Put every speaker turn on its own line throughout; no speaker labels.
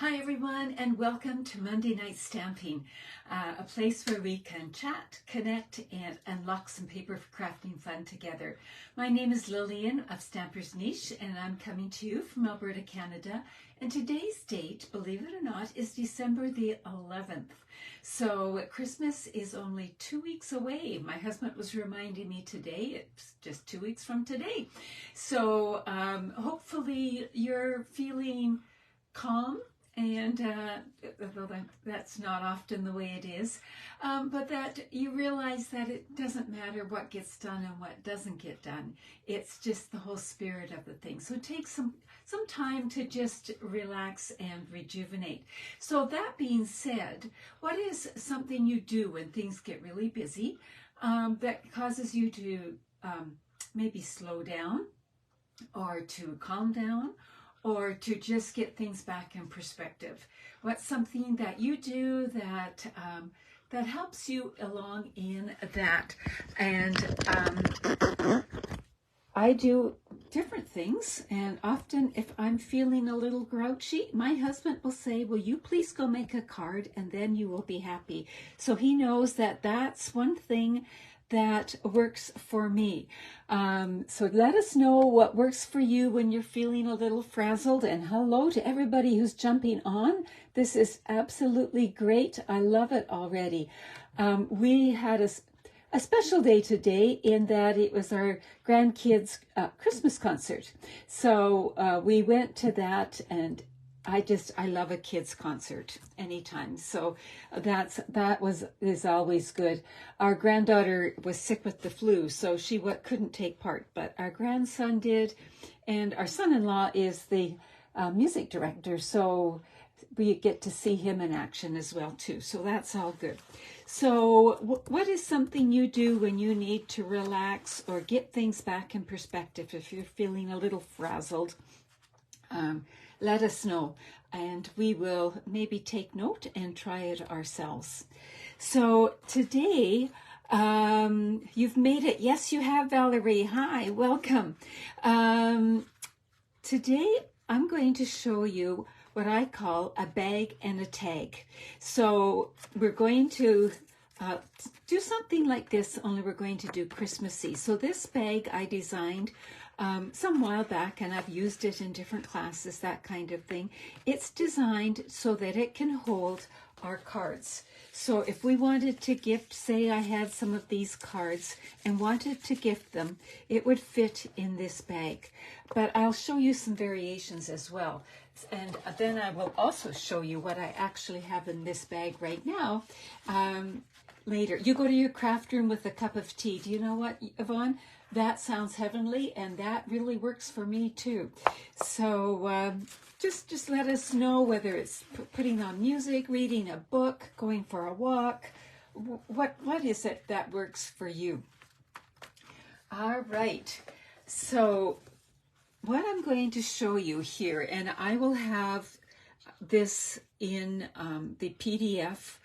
Hi everyone, and welcome to Monday Night Stamping, a place where we can chat, connect, and unlock some paper for crafting fun together. My name is Lillian of Stampers Niche, and I'm coming to you from Alberta, Canada. And today's date, believe it or not, is December the 11th. So Christmas is only 2 weeks away. My husband was reminding me today, it's just 2 weeks from today. So hopefully you're feeling calm, and although that's not often the way it is, but that you realize that it doesn't matter what gets done and what doesn't get done. It's just the whole spirit of the thing. So take some time to just relax and rejuvenate. So that being said, what is something you do when things get really busy that causes you to maybe slow down or to calm down, or to just get things back in perspective? What's something that you do that that helps you along in that? And I do different things, and often if I'm feeling a little grouchy, my husband will say, will you please go make a card and then you will be happy. So he knows that that's one thing that works for me. So let us know what works for you when you're feeling a little frazzled. And hello to everybody who's jumping on. This is absolutely great. I love it already. We had a special day today in that it was our grandkids' Christmas concert. So we went to that, and I love a kids concert anytime. So that is always good. Our granddaughter was sick with the flu, so she couldn't take part, but our grandson did, and our son-in-law is the music director, so we get to see him in action as well too. So that's all good. So what is something you do when you need to relax or get things back in perspective if you're feeling a little frazzled? Let us know, and we will maybe take note and try it ourselves. So today, you've made it. Yes, you have, Valerie. Hi, welcome. Today, I'm going to show you what I call a bag and a tag. So we're going to do something like this, only we're going to do Christmassy. So this bag I designed some while back, and I've used it in different classes, that kind of thing. It's designed so that it can hold our cards. So if we wanted to gift, say I had some of these cards and wanted to gift them, it would fit in this bag. But I'll show you some variations as well. And then I will also show you what I actually have in this bag right now later. You go to your craft room with a cup of tea. Do you know what, Yvonne? That sounds heavenly, and that really works for me too. So just let us know whether it's putting on music, reading a book, going for a walk. What is it that works for you? All right. So what I'm going to show you here, and I will have this in the PDF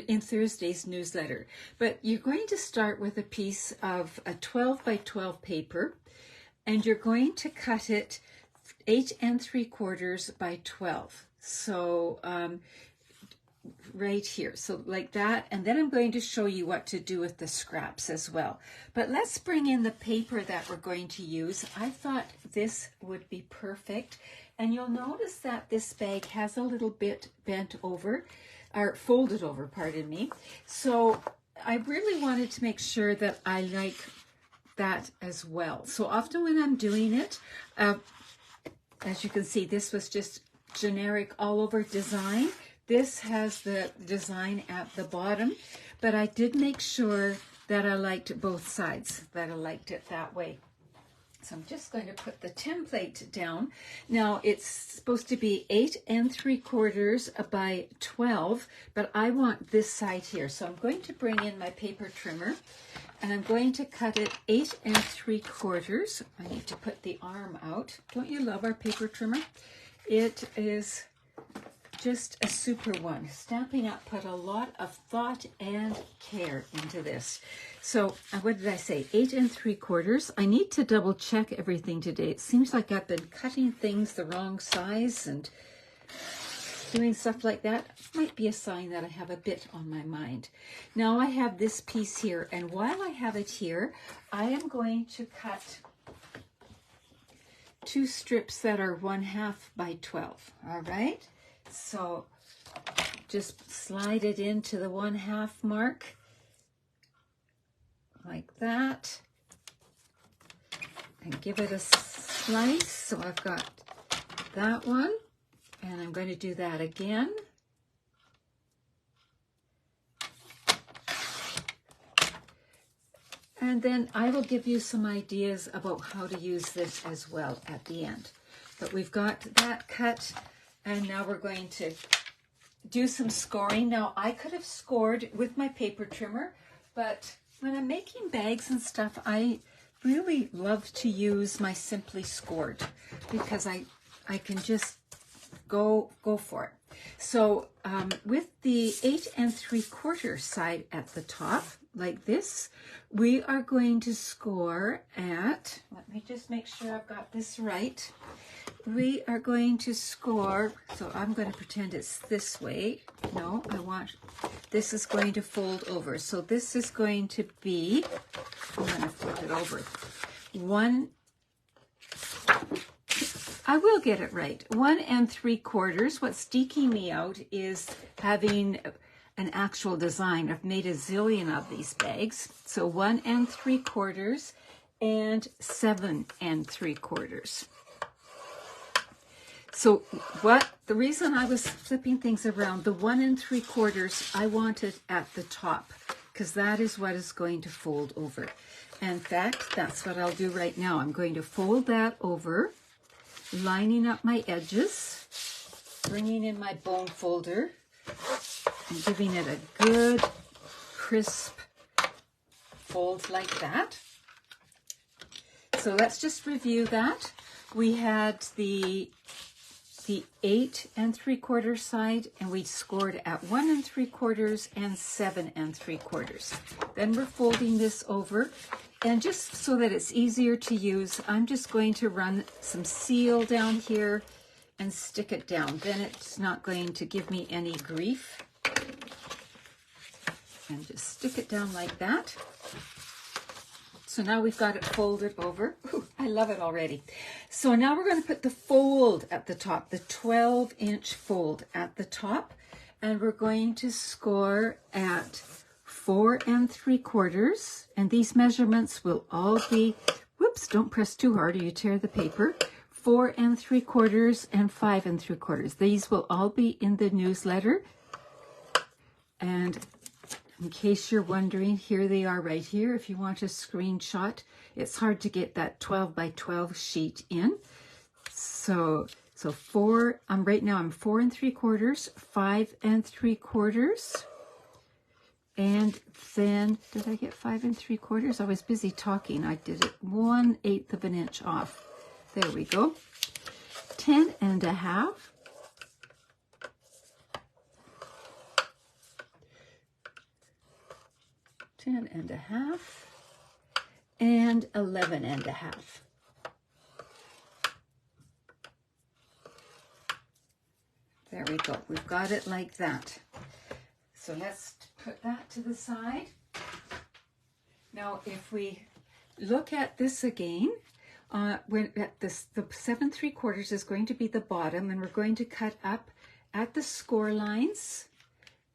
in Thursday's newsletter. But you're going to start with a piece of a 12 by 12 paper, and you're going to cut it 8 3/4 by 12. So right here, so like that, and then I'm going to show you what to do with the scraps as well. But let's bring in the paper that we're going to use. I thought this would be perfect, and you'll notice that this bag has a little bit bent over, or folded over, pardon me. So I really wanted to make sure that I like that as well. So often when I'm doing it, as you can see, this was just generic all over design. This has the design at the bottom, but I did make sure that I liked both sides, that I liked it that way. So I'm just going to put the template down. Now it's supposed to be 8 3/4 by 12, but I want this side here. So I'm going to bring in my paper trimmer, and I'm going to cut it 8 3/4. I need to put the arm out. Don't you love our paper trimmer? It is just a super one. Stampin' Up put a lot of thought and care into this. So what did I say? 8 3/4. I need to double check everything today. It seems like I've been cutting things the wrong size, and doing stuff like that might be a sign that I have a bit on my mind. Now I have this piece here, and while I have it here, I am going to cut 2 strips that are 1/2 by 12. All right, so just slide it into the 1/2 mark like that, and give it a slice. So I've got that one, and I'm going to do that again. And then I will give you some ideas about how to use this as well at the end. But we've got that cut, and now we're going to do some scoring. Now, I could have scored with my paper trimmer, but when I'm making bags and stuff, I really love to use my Simply Scored because I can just go for it. So with the 8 3/4 side at the top, like this, we are going to score at, let me just make sure I've got this right. We are going to score, so I'm going to pretend it's this way. No, this is going to fold over. So this is going to be, I'm going to fold it over. I will get it right. 1 3/4. What's deking me out is having an actual design. I've made a zillion of these bags. So 1 3/4 and 7 3/4. So the reason I was flipping things around, the 1 3/4 I wanted at the top because that is what is going to fold over. In fact, that's what I'll do right now. I'm going to fold that over, lining up my edges, bringing in my bone folder, and giving it a good, crisp fold like that. So let's just review that. We had the 8 3/4 side, and we scored at 1 3/4 and 7 3/4. Then we're folding this over, and just so that it's easier to use, I'm just going to run some seal down here and stick it down. Then it's not going to give me any grief. And just stick it down like that. So now we've got it folded over. Ooh, I love it already. So now we're going to put the fold at the top, the 12-inch fold at the top, and we're going to score at 4 3/4. And these measurements will all be, whoops, don't press too hard or you tear the paper. 4 3/4 and 5 3/4. These will all be in the newsletter. And in case you're wondering, here they are right here. If you want a screenshot, it's hard to get that 12 by 12 sheet in. So right now I'm 4 3/4, 5 3/4, and then did I get 5 3/4? I was busy talking. I did it 1/8 of an inch off. There we go. 10 1/2. 10 1/2 and 11 1/2. There we go. We've got it like that. So let's put that to the side. Now, if we look at this again, when at the 7 3/4 is going to be the bottom, and we're going to cut up at the score lines.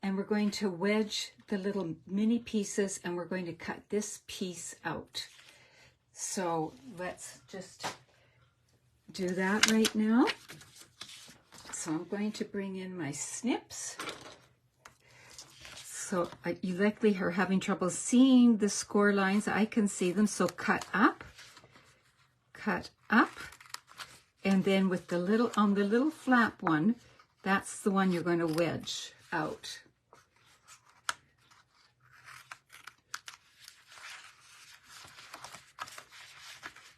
And we're going to wedge the little mini pieces, and we're going to cut this piece out. So let's just do that right now. So I'm going to bring in my snips. So you likely are having trouble seeing the score lines. I can see them. So cut up, and then with the little, on the little flap one, that's the one you're going to wedge out.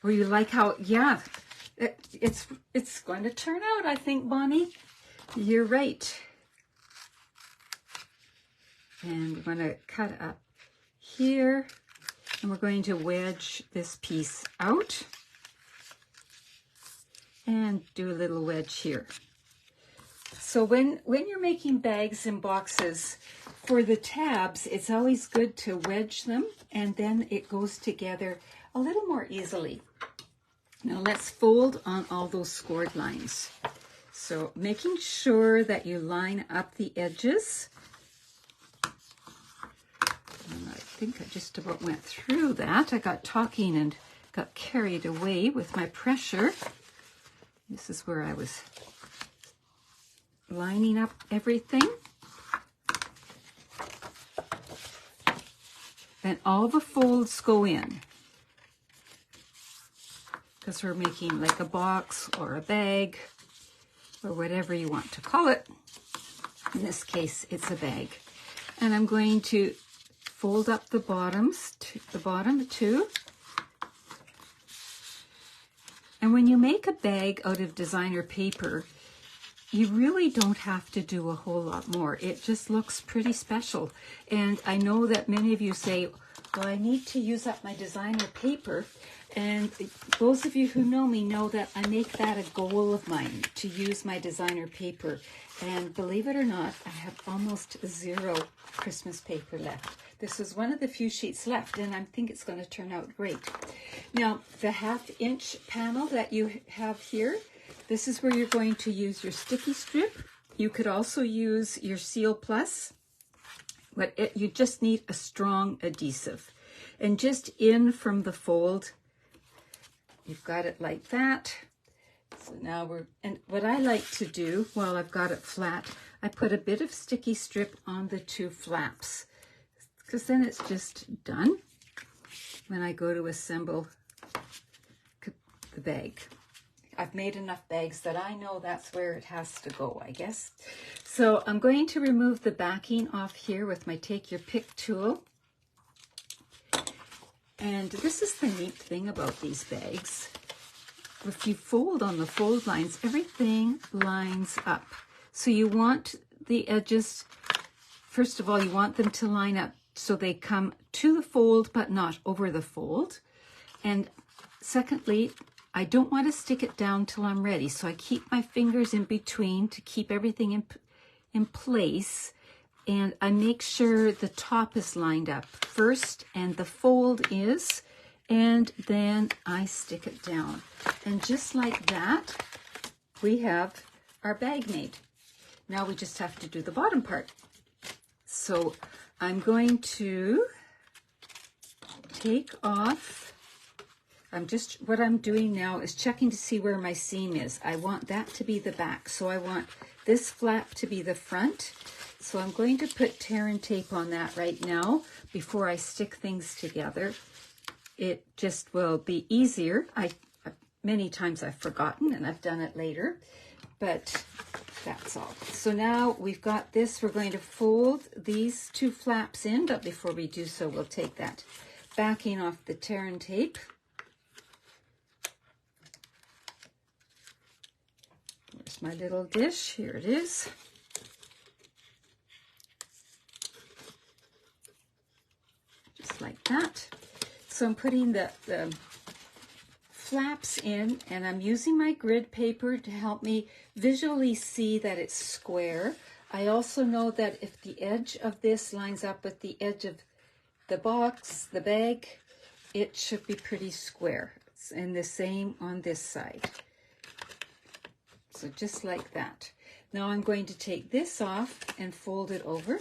Well, you like how, yeah, it's going to turn out, I think, Bonnie. You're right. And we're going to cut up here, and we're going to wedge this piece out and do a little wedge here. So when you're making bags and boxes, for the tabs, it's always good to wedge them, and then it goes together a little more easily. Now let's fold on all those scored lines. So making sure that you line up the edges. And I think I just about went through that. I got talking and got carried away with my pressure. This is where I was lining up everything. And all the folds go in, because we're making like a box or a bag or whatever you want to call it. In this case, it's a bag. And I'm going to fold up the bottoms, the bottom too. And when you make a bag out of designer paper, you really don't have to do a whole lot more. It just looks pretty special. And I know that many of you say, well, I need to use up my designer paper. And those of you who know me know that I make that a goal of mine, to use my designer paper. And believe it or not, I have almost zero Christmas paper left. This is one of the few sheets left, and I think it's going to turn out great. Now, the 1/2 inch panel that you have here, this is where you're going to use your sticky strip. You could also use your Seal Plus, but you just need a strong adhesive. And just in from the fold, you've got it like that. So now and what I like to do while I've got it flat, I put a bit of sticky strip on the 2 flaps, because then it's just done when I go to assemble the bag. I've made enough bags that I know that's where it has to go, I guess. So I'm going to remove the backing off here with my Take Your Pick tool. And this is the neat thing about these bags. If you fold on the fold lines, everything lines up. So you want the edges, first of all, you want them to line up so they come to the fold but not over the fold. And secondly, I don't want to stick it down till I'm ready, so I keep my fingers in between to keep everything in place, and I make sure the top is lined up first and the fold is, and then I stick it down. And just like that, we have our bag made. Now we just have to do the bottom part. So I'm going to take off. What I'm doing now is checking to see where my seam is. I want that to be the back, so I want this flap to be the front. So I'm going to put tear and tape on that right now before I stick things together. It just will be easier. Many times I've forgotten and I've done it later, but that's all. So now we've got this. We're going to fold these 2 flaps in, but before we do so, we'll take that backing off the tear and tape. Where's my little dish? Here it is. Just like that. So I'm putting the flaps in, and I'm using my grid paper to help me visually see that it's square. I also know that if the edge of this lines up with the edge of the box, the bag, it should be pretty square. And the same on this side. So just like that. Now I'm going to take this off and fold it over.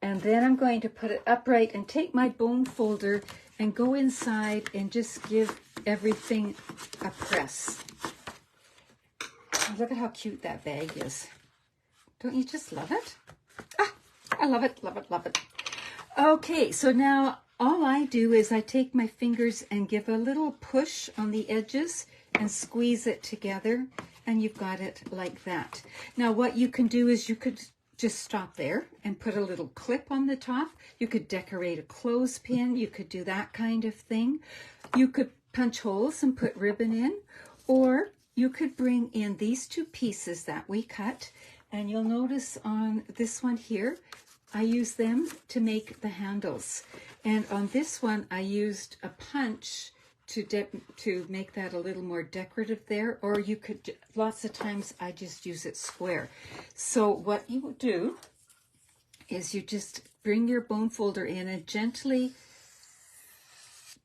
And then I'm going to put it upright and take my bone folder and go inside and just give everything a press. Oh, look at how cute that bag is. Don't you just love it? Ah, I love it, love it, love it. Okay, so now all I do is I take my fingers and give a little push on the edges and squeeze it together, and you've got it like that. Now what you can do is you could just stop there and put a little clip on the top. You could decorate a clothespin. You could do that kind of thing. You could punch holes and put ribbon in, or you could bring in these 2 pieces that we cut, and you'll notice on this one here, I use them to make the handles. And on this one, I used a punch to make that a little more decorative there, or you could, lots of times I just use it square. So what you will do is you just bring your bone folder in and gently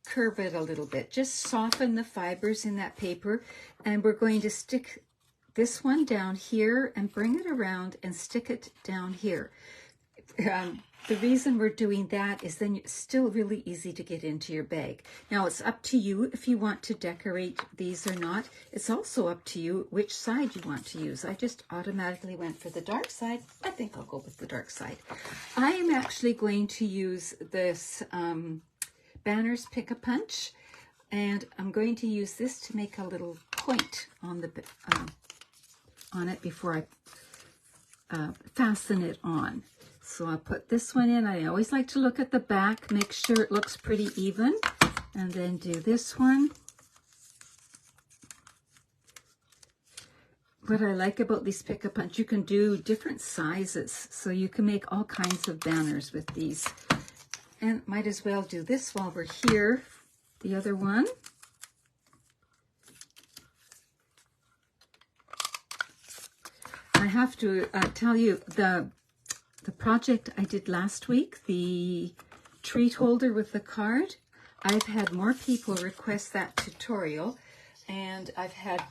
curve it a little bit. Just soften the fibers in that paper, and we're going to stick this one down here and bring it around and stick it down here. The reason we're doing that is then it's still really easy to get into your bag. Now it's up to you if you want to decorate these or not. It's also up to you which side you want to use. I just automatically went for the dark side. I think I'll go with the dark side. I am actually going to use this Banners Pick-a-Punch, and I'm going to use this to make a little point on the on it before I fasten it on. So I'll put this one in. I always like to look at the back, make sure it looks pretty even, and then do this one. What I like about these Pick-a-Punch, you can do different sizes, so you can make all kinds of banners with these. And might as well do this while we're here, the other one. I have to tell you, the project I did last week, the treat holder with the card, I've had more people request that tutorial, and I've had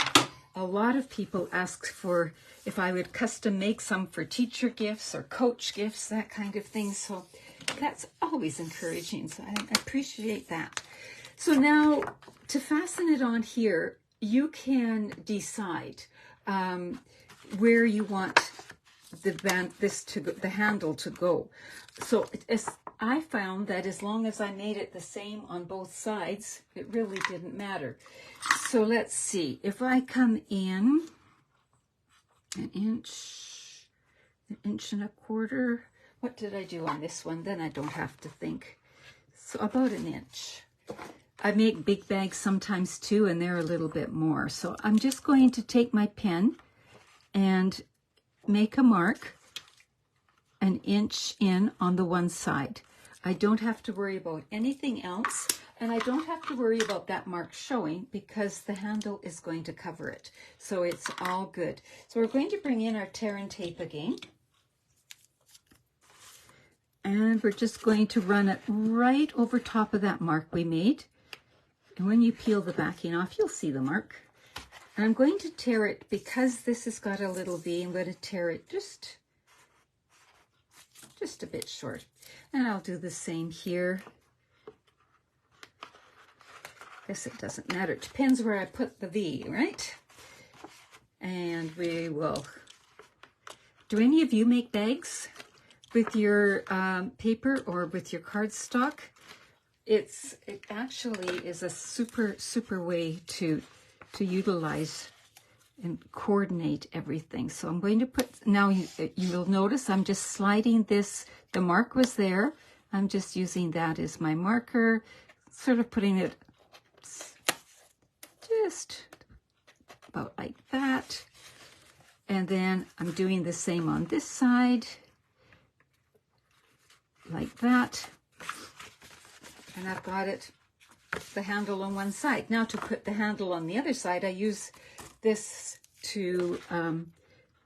a lot of people ask for if I would custom make some for teacher gifts or coach gifts, that kind of thing. So that's always encouraging, so I appreciate that. So now to fasten it on here, you can decide where you want the handle to go. So I found that as long as I made it the same on both sides, it really didn't matter. So let's see, if I come in an inch and a quarter, what did I do on this one? Then I don't have to think. So about an inch. I make big bags sometimes too, and they're a little bit more. So I'm just going to take my pen and make a mark an inch in on the one side. I don't have to worry about anything else, and I don't have to worry about that mark showing because the handle is going to cover it. So it's all good. So we're going to bring in our tear and tape again. And we're just going to run it right over top of that mark we made. And when you peel the backing off, you'll see the mark. And I'm going to tear it, because this has got a little V, I'm going to tear it just a bit short. And I'll do the same here. Guess it doesn't matter. It depends where I put the V, right? And we will. Do any of you make bags with your paper or with your cardstock? It actually is a super way to utilize and coordinate everything. So I'm going to put, now you'll notice I'm just sliding this, the mark was there, I'm just using that as my marker, sort of putting it just about like that. And then I'm doing the same on this side, like that. And I've got it, the handle on one side. Now to put the handle on the other side, I use this to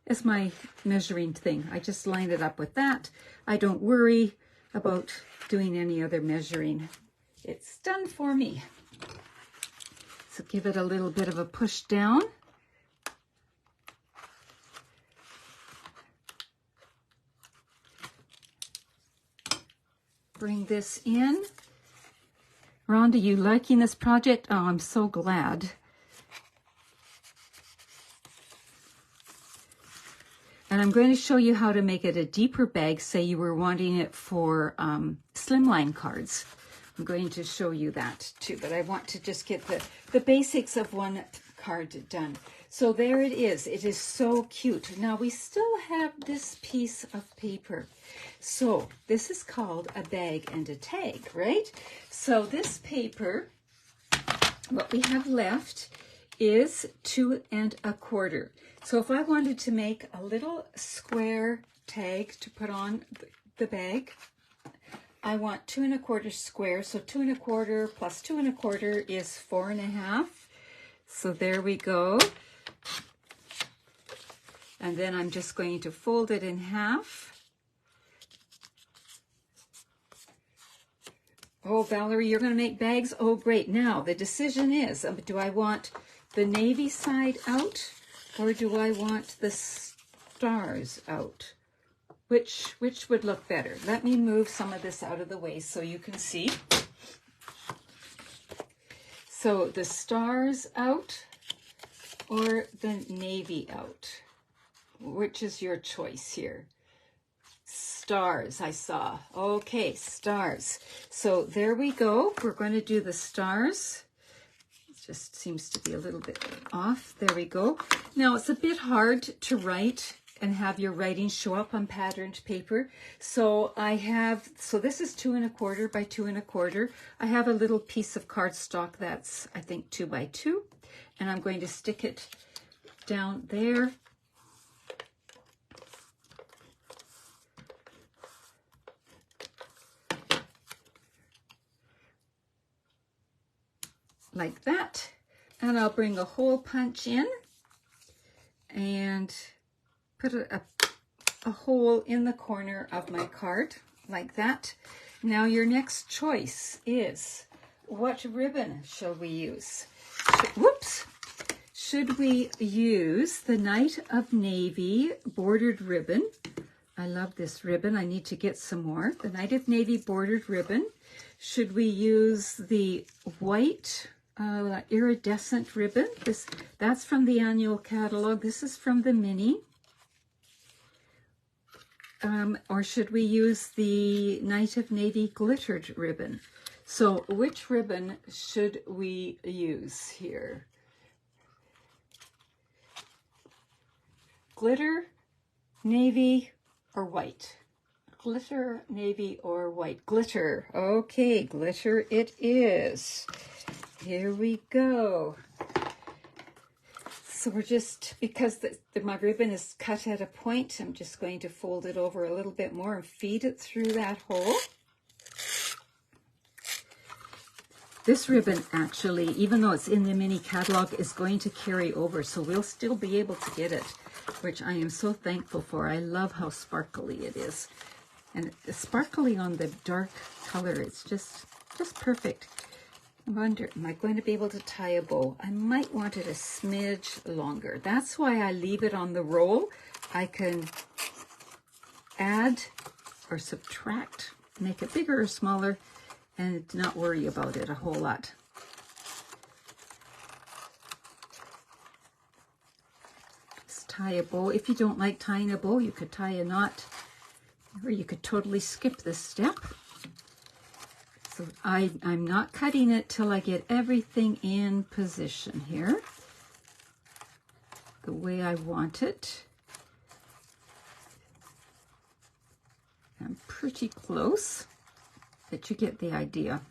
as my measuring thing. I just line it up with that. I don't worry about doing any other measuring. It's done for me. So give it a little bit of a push down. Bring this in. Rhonda, you liking this project? Oh, I'm so glad. And I'm going to show you how to make it a deeper bag. Say you were wanting it for slimline cards. I'm going to show you that too, but I want to just get the basics of one card done. So there it is. It is so cute. Now we still have this piece of paper. So this is called a bag and a tag, right? So this paper, what we have left is 2 1/4. So if I wanted to make a little square tag to put on the bag. I want 2 1/4 squares, so 2 1/4 plus 2 1/4 is 4 1/2. So there we go. And then I'm just going to fold it in half. Oh, Valerie, you're going to make bags? Oh, great. Now, the decision is, do I want the navy side out or do I want the stars out? Which would look better? Let me move some of this out of the way so you can see. So the stars out or the navy out? Which is your choice here? Stars, I saw. Okay, stars. So there we go. We're going to do the stars. It just seems to be a little bit off. There we go. Now, it's a bit hard to write and have your writing show up on patterned paper. So this is 2 1/4 by 2 1/4. I have a little piece of cardstock that's, I think, 2 by 2. And I'm going to stick it down there. Like that, and I'll bring a hole punch in and put a hole in the corner of my card like that. Now your next choice is, what ribbon shall we use? Should we use the Night of Navy bordered ribbon? I love this ribbon. I need to get some more. The Night of Navy bordered ribbon. Should we use the white iridescent ribbon? That's from the annual catalog. This is from the mini. Or should we use the Night of Navy glittered ribbon? So which ribbon should we use here? Glitter, navy, or white? Glitter, navy, or white? Glitter. Okay, glitter it is. Here we go. So we're just, because my ribbon is cut at a point, I'm just going to fold it over a little bit more and feed it through that hole. This ribbon actually, even though it's in the mini catalog, is going to carry over, so we'll still be able to get it, which I am so thankful for. I love how sparkly it is. And it's sparkly on the dark color. It's just perfect. I wonder, am I going to be able to tie a bow? I might want it a smidge longer. That's why I leave it on the roll. I can add or subtract, make it bigger or smaller, and not worry about it a whole lot. Just tie a bow. If you don't like tying a bow, you could tie a knot, or you could totally skip this step. So I'm not cutting it till I get everything in position here, the way I want it. I'm pretty close, but you get the idea.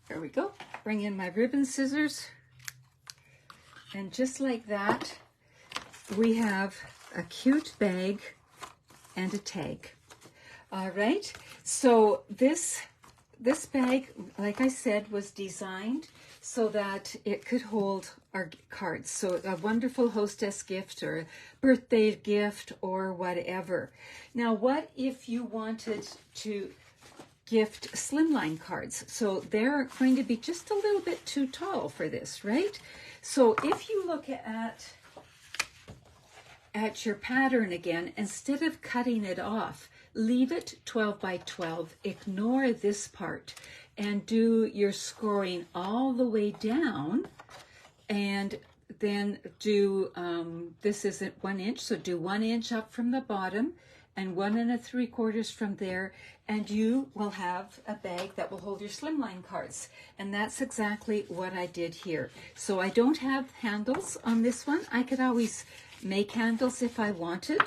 There we go. Bring in my ribbon scissors. And just like that, we have a cute bag and a tag. All right, so this bag, like I said, was designed so that it could hold our cards. So a wonderful hostess gift or a birthday gift or whatever. Now, what if you wanted to gift slimline cards? So they're going to be just a little bit too tall for this, right? So if you look at your pattern again, instead of cutting it off, leave it 12 by 12, ignore this part, and do your scoring all the way down, and then do, this isn't 1 inch, so do 1 inch up from the bottom, and 1 3/4 from there, and you will have a bag that will hold your slimline cards. And that's exactly what I did here. So I don't have handles on this one. I could always make handles if I wanted,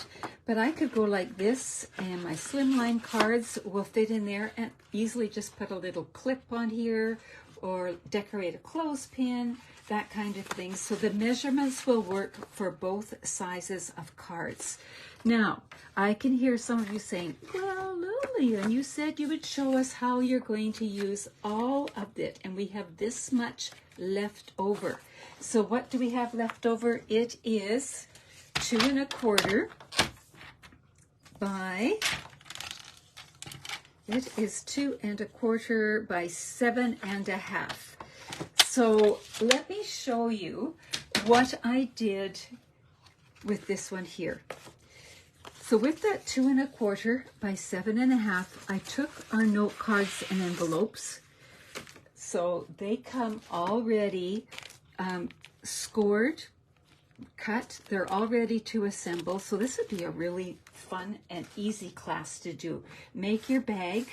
but I could go like this, and my slimline cards will fit in there, and easily just put a little clip on here, or decorate a clothespin, that kind of thing. So the measurements will work for both sizes of cards. Now, I can hear some of you saying, well, Lillian, you said you would show us how you're going to use all of it, and we have this much left over. So what do we have left over? It is 2 1/4 by, it is 2 1/4 by 7 1/2. So let me show you what I did with this one here. So with that 2 1/4 by 7 1/2, I took our note cards and envelopes. So they come already scored, cut. They're all ready to assemble. So this would be a really fun and easy class to do. Make your bag,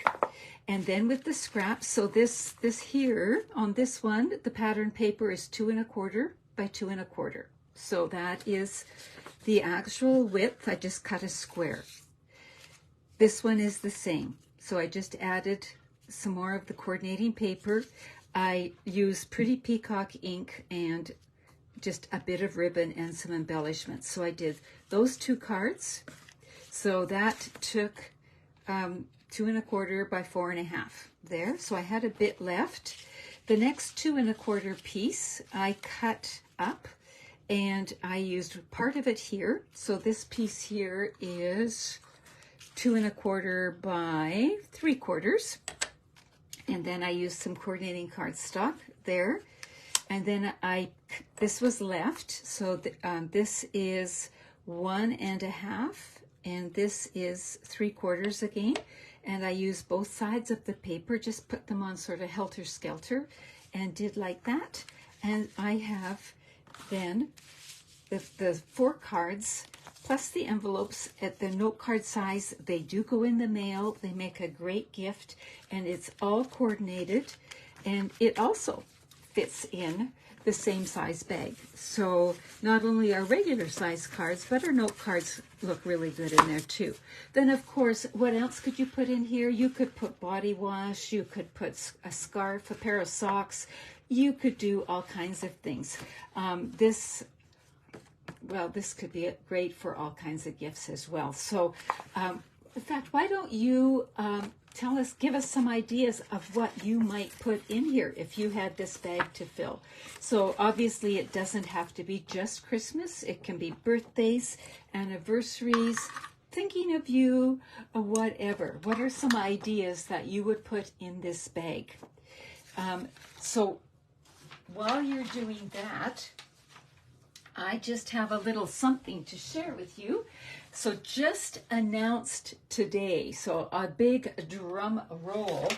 and then with the scraps. So this here on this one, the pattern paper is 2 1/4 by 2 1/4. So that is the actual width. I just cut a square. This one is the same. So I just added some more of the coordinating paper. I used Pretty Peacock ink and just a bit of ribbon and some embellishments. So I did those 2 cards. So that took 2 1/4 by 4 1/2 there. So I had a bit left. The next 2 1/4 piece I cut up, and I used part of it here. So this piece here is 2 1/4 by 3/4. And then I used some coordinating cardstock there. And then this was left. So this is 1 1/2, and this is 3/4 again. And I used both sides of the paper, just put them on sort of helter-skelter and did like that. And I have then the 4 cards plus the envelopes at the note card size. They do go in the mail. They make a great gift, and it's all coordinated, and it also fits in the same size bag. So not only our regular size cards, but our note cards look really good in there too. Then of course, what else could you put in here? You could put body wash, you could put a scarf, a pair of socks, you could do all kinds of things. This could be great for all kinds of gifts as well. So in fact, why don't you give us some ideas of what you might put in here if you had this bag to fill. So obviously it doesn't have to be just Christmas. It can be birthdays, anniversaries, thinking of you, or whatever. What are some ideas that you would put in this bag? So while you're doing that, I just have a little something to share with you. So just announced today, so a big drum roll,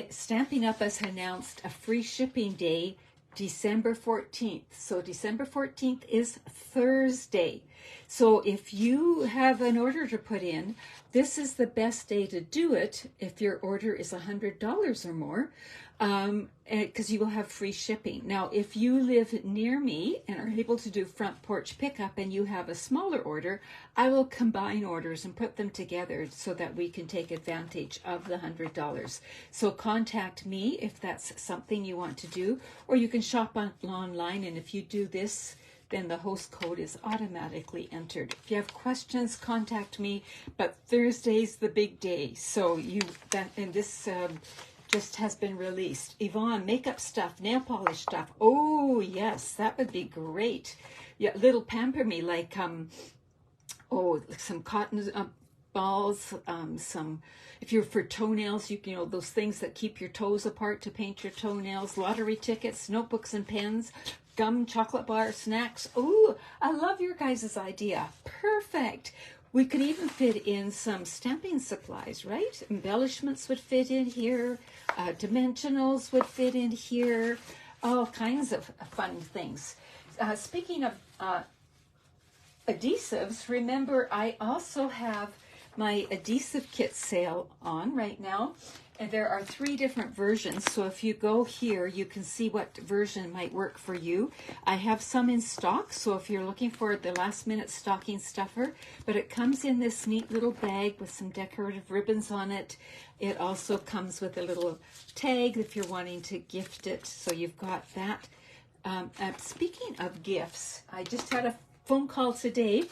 Stampin' Up! Has announced a free shipping day, December 14th. So December 14th is Thursday. So if you have an order to put in, this is the best day to do it if your order is $100 or more, because you will have free shipping. Now, if you live near me and are able to do front porch pickup and you have a smaller order, I will combine orders and put them together so that we can take advantage of the $100. So contact me if that's something you want to do, or you can shop online, and if you do this, then the host code is automatically entered. If you have questions, contact me, but Thursday's the big day. So this just has been released. Yvonne, makeup stuff, nail polish stuff. Oh yes, that would be great. Yeah, little pamper me, like some cotton balls, some, if you're for toenails, you know, those things that keep your toes apart to paint your toenails, lottery tickets, notebooks and pens, gum, chocolate bar, snacks. Oh, I love your guys' idea. Perfect. We could even fit in some stamping supplies, right? Embellishments would fit in here. Dimensionals would fit in here. All kinds of fun things. Speaking of adhesives, remember I also have my adhesive kit sale on right now. And there are 3 different versions. So if you go here, you can see what version might work for you. I have some in stock. So if you're looking for the last minute stocking stuffer, but it comes in this neat little bag with some decorative ribbons on it. It also comes with a little tag if you're wanting to gift it. So you've got that. Speaking of gifts, I just had a phone call today.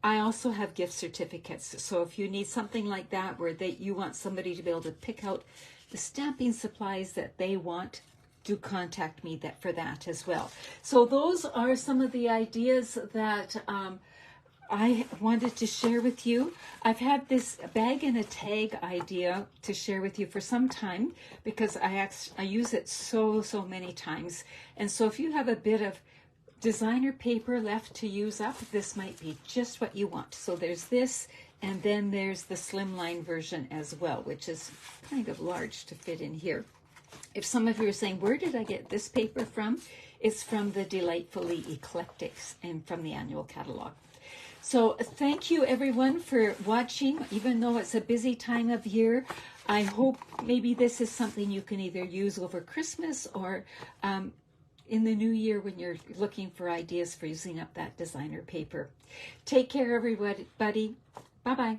I also have gift certificates. So if you need something like that where you want somebody to be able to pick out the stamping supplies that they want, do contact me for that as well. So those are some of the ideas that I wanted to share with you. I've had this bag and a tag idea to share with you for some time because I use it so many times. And so if you have a bit of designer paper left to use up, this might be just what you want. So there's this, and then there's the slimline version as well, which is kind of large to fit in here. If some of you are saying, where did I get this paper from? It's from the Delightfully Eclectics and from the annual catalog. So thank you everyone for watching, even though it's a busy time of year. I hope maybe this is something you can either use over Christmas or in the new year when you're looking for ideas for using up that designer paper. Take care, everybody. Bye-bye.